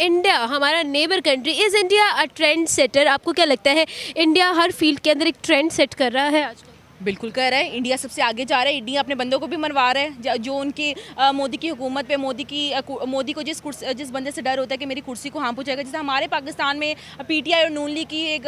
India हमारा neighbour country, is India a trend setter? आपको क्या लगता है इंडिया हर फील्ड के अंदर एक ट्रेंड सेट कर रहा है आजकल? बिल्कुल कर रहा है। इंडिया सबसे आगे जा रहा है। इंडिया अपने बंदों को भी मनवा रहा है। जो उनकी मोदी की हुकूमत पे मोदी को जिस बंदे से डर होता है कि मेरी कुर्सी को हार्म पहुंचेगा, जैसे हमारे पाकिस्तान में पीटीआई और नून लीग की एक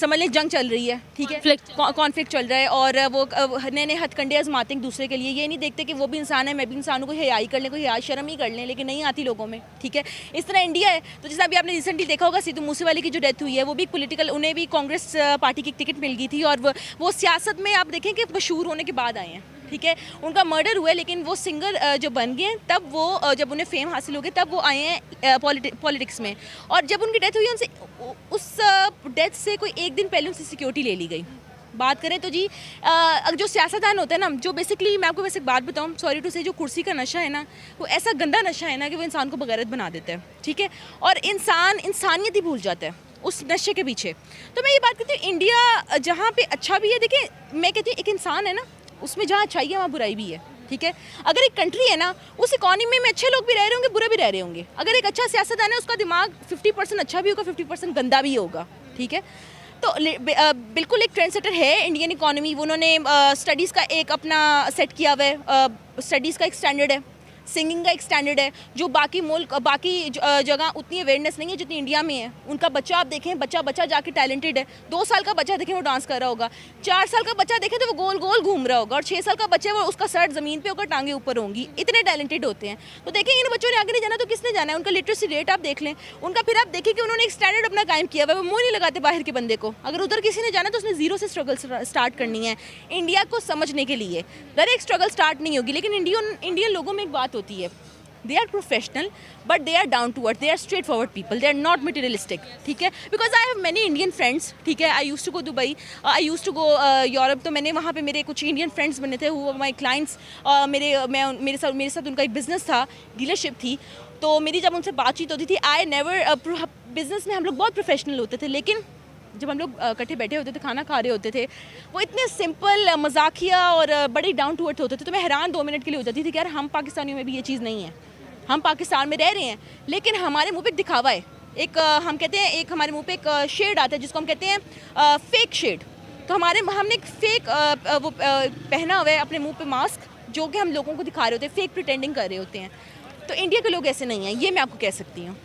समझ लें जंग चल रही है, ठीक है, कॉन्फ्लिक्ट चल रहा है और वो नए नए हथकंडे आजमाते हैं दूसरे के लिए। ये नहीं देखते कि वो भी इंसान है, मैं भी इंसान हूँ, कोई हयाई कर लें, कोई हया शर्म ही कर लें, लेकिन नहीं आती लोगों में, ठीक है। इस तरह इंडिया है। तो जैसे अभी आपने रिसेंटली देखा होगा सिद्धू मूसेवाले की जो डेथ हुई है, वो भी पॉलिटिकल, उन्हें भी कांग्रेस पार्टी की टिकट मिल गई थी और वो सियासत में आप देखें कि मशहूर होने के बाद आए हैं, ठीक है। उनका मर्डर हुआ है लेकिन वो सिंगर जो बन गए तब वो जब उन्हें फेम हासिल हो गई तब वो आए हैं पॉलिटिक्स में। और जब उनकी डेथ हुई उनसे उस डेथ से कोई एक दिन पहले उनसे सिक्योरिटी ले ली गई। बात करें तो जी जो सियासतदान होते हैं ना, जो बेसिकली मैं आपको वैसे एक बात बताऊं, सॉरी टू से, जो कुर्सी का नशा है ना, वो ऐसा गंदा नशा है ना कि वो इंसान को बगैरत बना देता है, ठीक है। और इंसानियत ही भूल जाता है उस नशे के पीछे। तो मैं ये बात करती हूँ, इंडिया जहाँ पे अच्छा भी है, देखिए मैं कहती हूँ एक इंसान है ना, उसमें जहाँ अच्छाई है वहाँ बुराई भी है, ठीक है। अगर एक कंट्री है ना, उस इकॉनमी में अच्छे लोग भी रह रहे होंगे, बुरे भी रह रहे होंगे। अगर एक अच्छा सियासतदान है, उसका दिमाग 50% अच्छा भी होगा, 50% गंदा भी होगा, ठीक है। तो बिल्कुल एक ट्रेंड सेटर है इंडियन इकॉनमी। उन्होंने स्टडीज़ का एक अपना सेट किया हुआ है, स्टडीज़ का एक स्टैंडर्ड है, सिंगिंग का एक स्टैंडर्ड है, जो बाकी जगह उतनी अवेयरनेस नहीं है जितनी इंडिया में है। उनका बच्चा आप देखें, बच्चा जाके टैलेंटेड है। 2 साल का बच्चा देखें वो डांस कर रहा होगा, 4 साल का बच्चा देखें तो वो गोल गोल घूम रहा होगा, और 6 साल का बच्चा वो उसका सर ज़मीन पे होकर टांगे ऊपर होंगी। इतने टैलेंटेड होते हैं। तो देखें इन बच्चों ने आगे नहीं जाना तो किसने जाना है? उनका लिटरेसी रेट आप देख लें उनका, फिर आप देखें कि उन्होंने एक स्टैंडर्ड अपना कायम किया हुआ है। वो मुँह नहीं लगाते बाहर के बंदे को। अगर उधर किसी ने जाना तो उसने जीरो से स्ट्रगल स्टार्ट करनी है इंडिया को समझने के लिए। डायरेक्ट स्ट्रगल स्टार्ट नहीं होगी। लेकिन इंडियन लोगों में एक बात होती है, they are professional but they are down to earth, they are straightforward people, they are not materialistic, ठीक है। because I have many Indian friends, ठीक है। I used to go Dubai, I used to go Europe, तो मैंने वहाँ पे मेरे कुछ Indian friends बने थे, who were my clients। मेरे साथ उनका एक बिज़नेस था, डीलरशिप थी। तो मेरी जब उनसे बातचीत होती थी, आई नेवर, बिज़नेस में हम लोग बहुत प्रोफेशनल होते थे, लेकिन जब हम लोग इकट्ठे बैठे होते थे, खाना खा रहे होते थे, वो इतने सिंपल, मजाकिया और बड़े डाउन टू अर्थ होते थे। तो मैं हैरान 2 मिनट के लिए हो जाती थी कि यार हम पाकिस्तानियों में भी ये चीज़ नहीं है। हम पाकिस्तान में रह रहे हैं लेकिन हमारे मुंह पे दिखावा है। एक हम कहते हैं, एक हमारे मुंह पे एक शेड आता है जिसको हम कहते हैं फेक शेड। तो हमने एक फेक पहना हुआ है अपने मुंह पे मास्क, जो कि हम लोगों को दिखा रहे होते हैं, फेक प्रिटेंडिंग कर रहे होते हैं। तो इंडिया के लोग ऐसे नहीं हैं, ये मैं आपको कह सकती हूँ।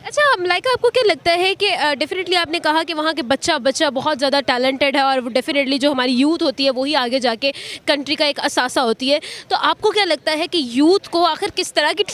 अच्छा लाइका, आपको क्या लगता है कि डेफिनेटली आपने कहा कि वहाँ के बच्चा बहुत ज़्यादा टैलेंटेड है और वो डेफिनेटली जो हमारी यूथ होती है वही आगे जाके कंट्री का एक असासा होती है। तो आपको क्या लगता है कि यूथ को आखिर किस तरह की